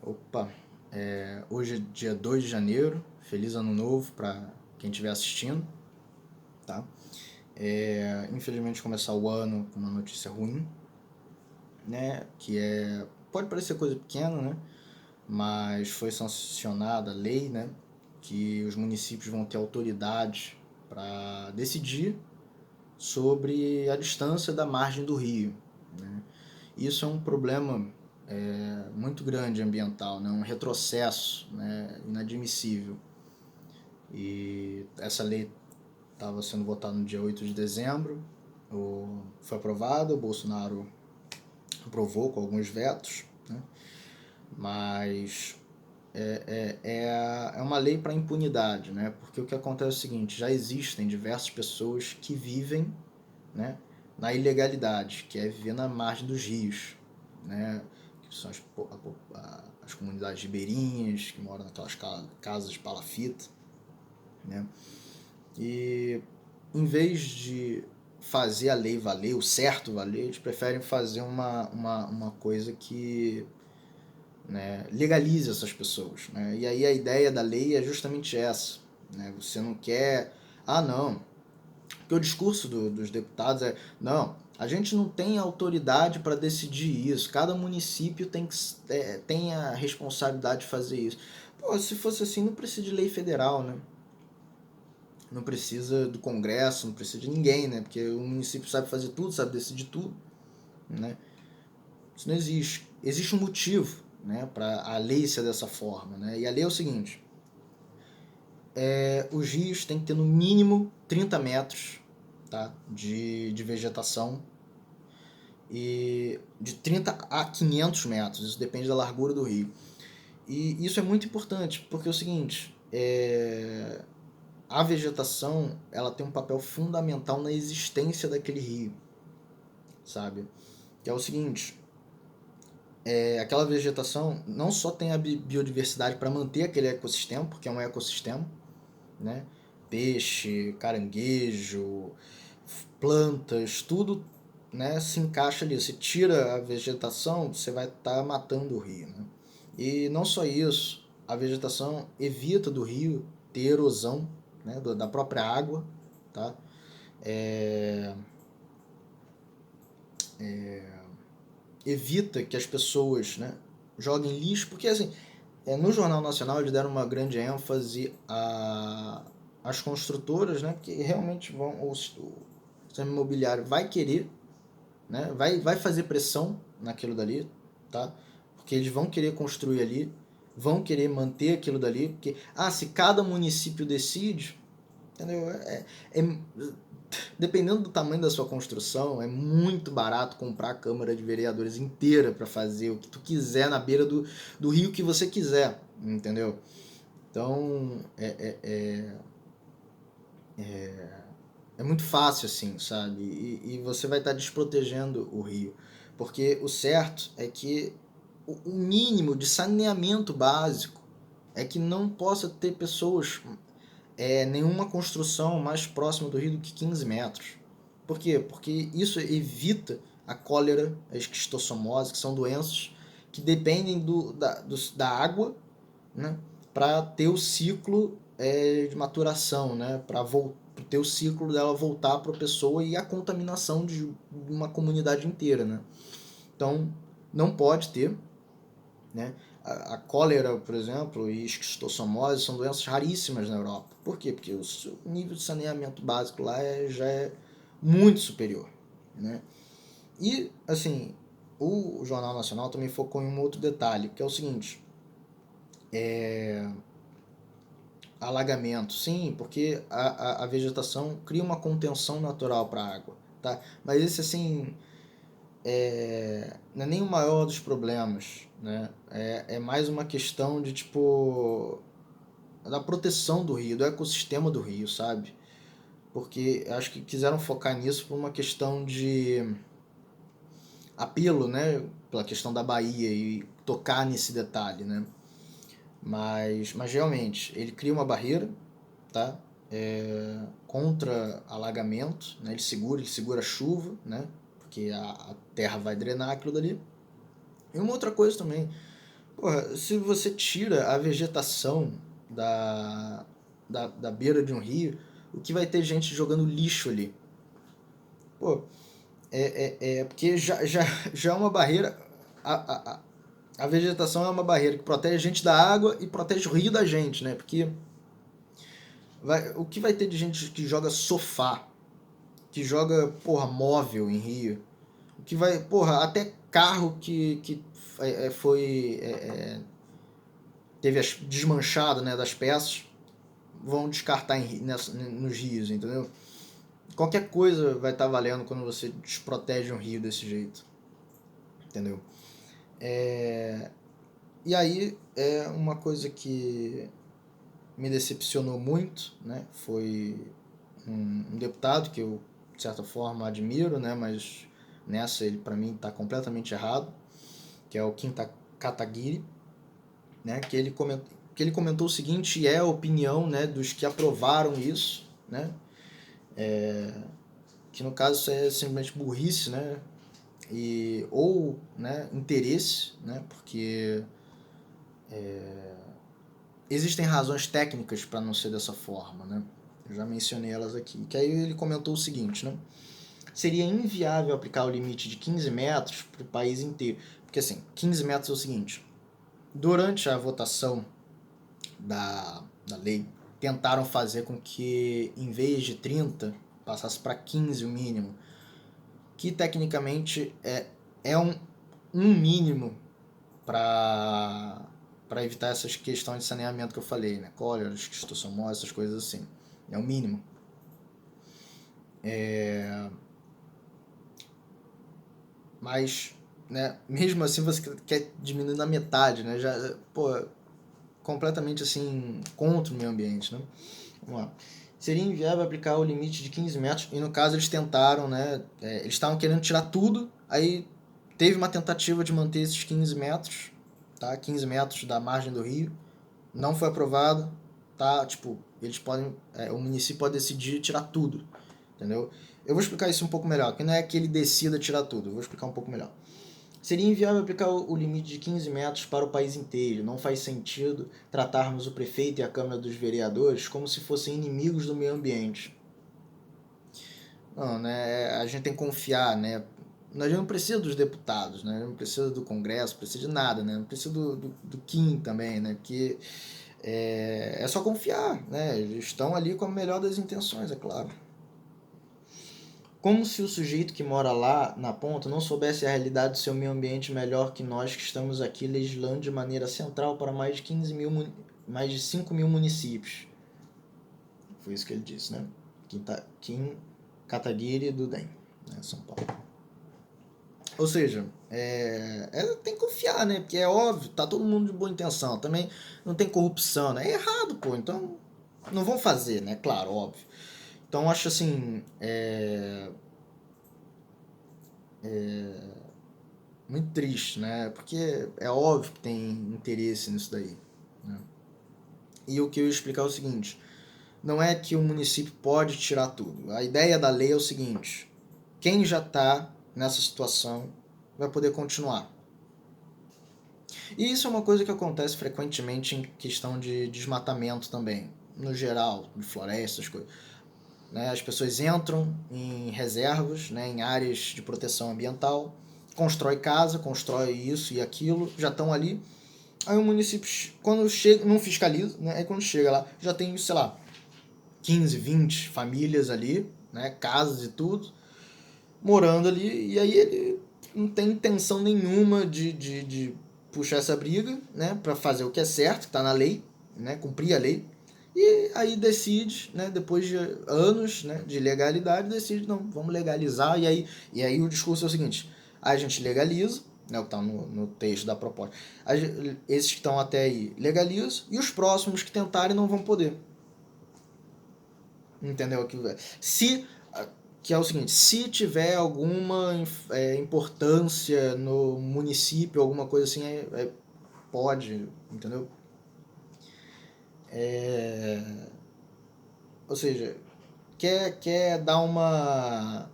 Opa, hoje é dia 2 de janeiro, feliz ano novo para quem estiver assistindo, tá? Infelizmente começar o ano com uma notícia ruim, né? Pode parecer coisa pequena, né? Mas foi sancionada a lei, né? Que os municípios vão ter autoridade para decidir sobre a distância da margem do rio, né? Isso é um problema muito grande ambiental, né? Um retrocesso, né? Inadmissível. E essa lei estava sendo votada no dia 8 de dezembro, foi aprovada, o Bolsonaro aprovou com alguns vetos, né? Mas é uma lei para impunidade, né? Porque o que acontece é o seguinte: já existem diversas pessoas que vivem, né, na ilegalidade, que é viver na margem dos rios, né? Que são as comunidades ribeirinhas, que moram naquelas casas de palafita, né? E em vez de fazer a lei valer, o certo valer, eles preferem fazer uma coisa que, né, legalize essas pessoas, né? E aí a ideia da lei é justamente essa, né? Você não quer... Ah, não. Porque o discurso dos deputados é: não, a gente não tem autoridade para decidir isso, cada município tem a responsabilidade de fazer isso. Pô, se fosse assim, não precisa de lei federal, né? Não precisa do Congresso, não precisa de ninguém, né? Porque o município sabe fazer tudo, sabe decidir tudo, né? Isso não existe. Existe um motivo, né, para a lei ser dessa forma, né? E a lei é o seguinte: os rios têm que ter no mínimo 30 metros, tá, de vegetação, e de 30 a 500 metros, isso depende da largura do rio. E isso é muito importante, porque é o seguinte: a vegetação, ela tem um papel fundamental na existência daquele rio, sabe? Que é o seguinte: aquela vegetação não só tem a biodiversidade para manter aquele ecossistema, porque é um ecossistema, né? Peixe, caranguejo, plantas, tudo, né, se encaixa ali. Você tira a vegetação, você vai estar matando o rio, né? E não só isso, a vegetação evita do rio ter erosão, né, da própria água, tá? É, evita que as pessoas, né, joguem lixo, porque assim, no Jornal Nacional eles deram uma grande ênfase às construtoras, né, que realmente o sistema imobiliário vai querer, né, vai fazer pressão naquilo dali, tá? Porque eles vão querer construir ali, vão querer manter aquilo dali, porque se cada município decide, entendeu? Dependendo do tamanho da sua construção, é muito barato comprar a Câmara de Vereadores inteira para fazer o que tu quiser na beira do rio que você quiser, entendeu? Então, é muito fácil assim, sabe? E você vai estar desprotegendo o rio. Porque o certo é que o mínimo de saneamento básico é que não possa ter pessoas, nenhuma construção mais próxima do rio do que 15 metros. Por quê? Porque isso evita a cólera, a esquistossomose, que são doenças que dependem da água, né, para ter o ciclo de maturação, né, para ter o ciclo dela voltar para a pessoa e a contaminação de uma comunidade inteira, né? Então, não pode ter, né? A cólera, por exemplo, e esquistossomose são doenças raríssimas na Europa. Por quê? Porque o nível de saneamento básico lá já é muito superior, né? E, assim, o Jornal Nacional também focou em um outro detalhe, que é o seguinte: alagamento, sim, porque a vegetação cria uma contenção natural para a água, tá? Mas esse, assim, não é nem o maior dos problemas, né? É mais uma questão de, tipo, da proteção do rio, do ecossistema do rio, sabe? Porque acho que quiseram focar nisso por uma questão de apelo, né? Pela questão da Bahia e tocar nesse detalhe, né? Mas realmente, ele cria uma barreira, tá? Contra alagamento, né? Ele segura a chuva, né? Porque a terra vai drenar aquilo dali. E uma outra coisa também, Porra, se você tira a vegetação da beira de um rio, o que vai ter gente jogando lixo ali? Pô, porque já é uma barreira. A, a, a a vegetação é uma barreira que protege a gente da água e protege o rio da gente, né? Porque o que vai ter de gente que joga sofá, que joga, porra, móvel em rio, o que vai, porra, até carro que foi teve desmanchado, né, das peças, vão descartar nos rios, entendeu? Qualquer coisa vai estar valendo quando você desprotege um rio desse jeito, entendeu? E aí é uma coisa que me decepcionou muito, né? Foi um deputado que eu de certa forma admiro, né? Mas nessa ele para mim está completamente errado, que é o Kim Kataguiri, né? Que ele comentou o seguinte, e é a opinião, né, dos que aprovaram isso, né? Que no caso isso é simplesmente burrice, né? Ou, né, interesse, né? Porque existem razões técnicas para não ser dessa forma, né? Eu já mencionei elas aqui. Que aí ele comentou o seguinte, né? Seria inviável aplicar o limite de 15 metros para o país inteiro. Porque assim, 15 metros é o seguinte, durante a votação da lei, tentaram fazer com que em vez de 30 passasse para 15 o mínimo, que tecnicamente é um mínimo para evitar essas questões de saneamento que eu falei, né? Cóleras, esquistossomose, essas coisas assim. É o mínimo. Mas, né, mesmo assim você quer diminuir na metade, né? Já, pô, completamente assim contra o meio ambiente, né? Vamos lá. Seria inviável aplicar o limite de 15 metros e no caso eles tentaram, né? Eles estavam querendo tirar tudo, aí teve uma tentativa de manter esses 15 metros, tá? 15 metros da margem do rio, não foi aprovado, tá? Tipo, eles podem, o município pode decidir tirar tudo, entendeu? Eu vou explicar isso um pouco melhor, que não é que ele decida tirar tudo, eu vou explicar um pouco melhor. Seria inviável aplicar o limite de 15 metros para o país inteiro. Não faz sentido tratarmos o prefeito e a Câmara dos Vereadores como se fossem inimigos do meio ambiente. Não, né? A gente tem que confiar, né? A gente não precisa dos deputados, né? Não precisa do Congresso, não precisa de nada, né? Não precisa do Kim também, né? Porque é só confiar, né? Eles estão ali com a melhor das intenções, é claro. Como se o sujeito que mora lá na ponta não soubesse a realidade do seu meio ambiente melhor que nós que estamos aqui legislando de maneira central para mais de 15 mil, mais de 5 mil municípios. Foi isso que ele disse, né? Kim Kataguiri do DEM, né? São Paulo. Ou seja, tem que confiar, né? Porque é óbvio, tá todo mundo de boa intenção. Também não tem corrupção, né? É errado, pô. Então, não vão fazer, né? Claro, óbvio. Então, acho assim, muito triste, né? Porque é óbvio que tem interesse nisso daí, né? E o que eu ia explicar é o seguinte, não é que o município pode tirar tudo. A ideia da lei é o seguinte, quem já está nessa situação vai poder continuar. E isso é uma coisa que acontece frequentemente em questão de desmatamento também, no geral, de florestas, coisas. Né? As pessoas entram em reservas, né, em áreas de proteção ambiental, constrói casa, constrói isso e aquilo, já estão ali. Aí o município, quando chega, não fiscaliza, né? Aí quando chega lá, já tem, sei lá, 15, 20 famílias ali, né? Casas e tudo, morando ali, e aí ele não tem intenção nenhuma de puxar essa briga, né? Para fazer o que é certo, que está na lei, né? Cumprir a lei. E aí decide, né, depois de anos, né, de legalidade, decide, não, vamos legalizar. E aí o discurso é o seguinte, a gente legaliza, né, o que está no texto da proposta, esses que estão até aí legalizam, e os próximos que tentarem não vão poder. Entendeu? Que é o seguinte, se tiver alguma importância no município, alguma coisa assim, pode, entendeu? Ou seja, quer dar uma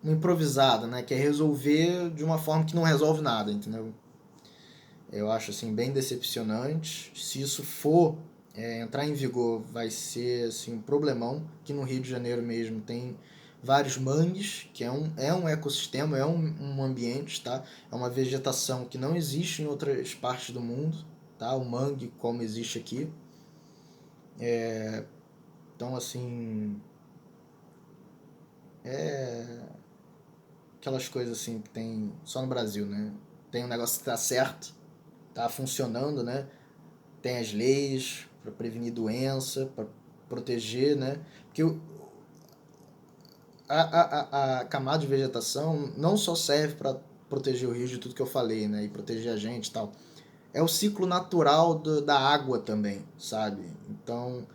improvisada, né? Quer resolver de uma forma que não resolve nada, entendeu? Eu acho assim bem decepcionante. Se isso for entrar em vigor, vai ser assim um problemão. Que no Rio de Janeiro mesmo tem vários mangues, que é um ecossistema, um ambiente, tá? É uma vegetação que não existe em outras partes do mundo, tá? O mangue como existe aqui. Então assim, é aquelas coisas assim que tem só no Brasil, né? Tem um negócio que tá certo, tá funcionando, né? Tem as leis para prevenir doença, para proteger, né? Porque a camada de vegetação não só serve para proteger o rio de tudo que eu falei, né? E proteger a gente e tal. É o ciclo natural da água também, sabe? Então,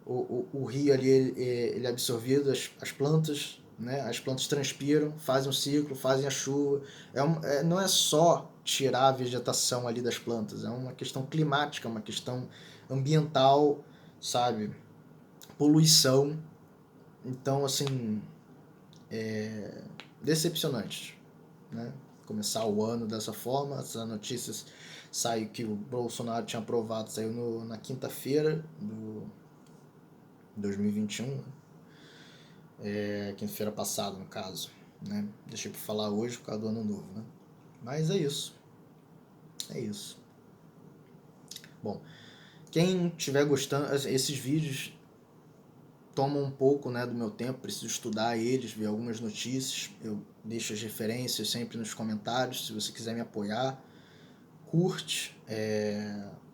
o rio ali, ele é absorvido, as plantas, né? As plantas transpiram, fazem um ciclo, fazem a chuva. Não é só tirar a vegetação ali das plantas, é uma questão climática, uma questão ambiental, sabe? Poluição. Então, assim, decepcionante, né? Começar o ano dessa forma, essas notícias saiu que o Bolsonaro tinha aprovado, saiu na quinta-feira do 2021, quinta-feira passada, no caso, né? Deixei para falar hoje por causa do ano novo, né? Mas é isso. É isso. Bom, quem estiver gostando, esses vídeos tomam um pouco, né, do meu tempo, preciso estudar eles, ver algumas notícias. Eu deixo as referências sempre nos comentários, se você quiser me apoiar. Curte,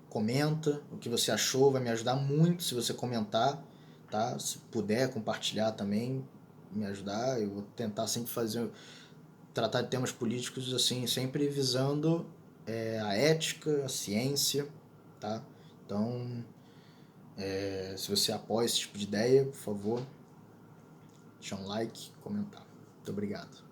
comenta o que você achou, vai me ajudar muito se você comentar, tá? Se puder compartilhar também, me ajudar. Eu vou tentar sempre tratar de temas políticos assim, sempre visando a ética, a ciência, tá? Então, se você apoia esse tipo de ideia, por favor, deixa um like, comentar. Muito obrigado.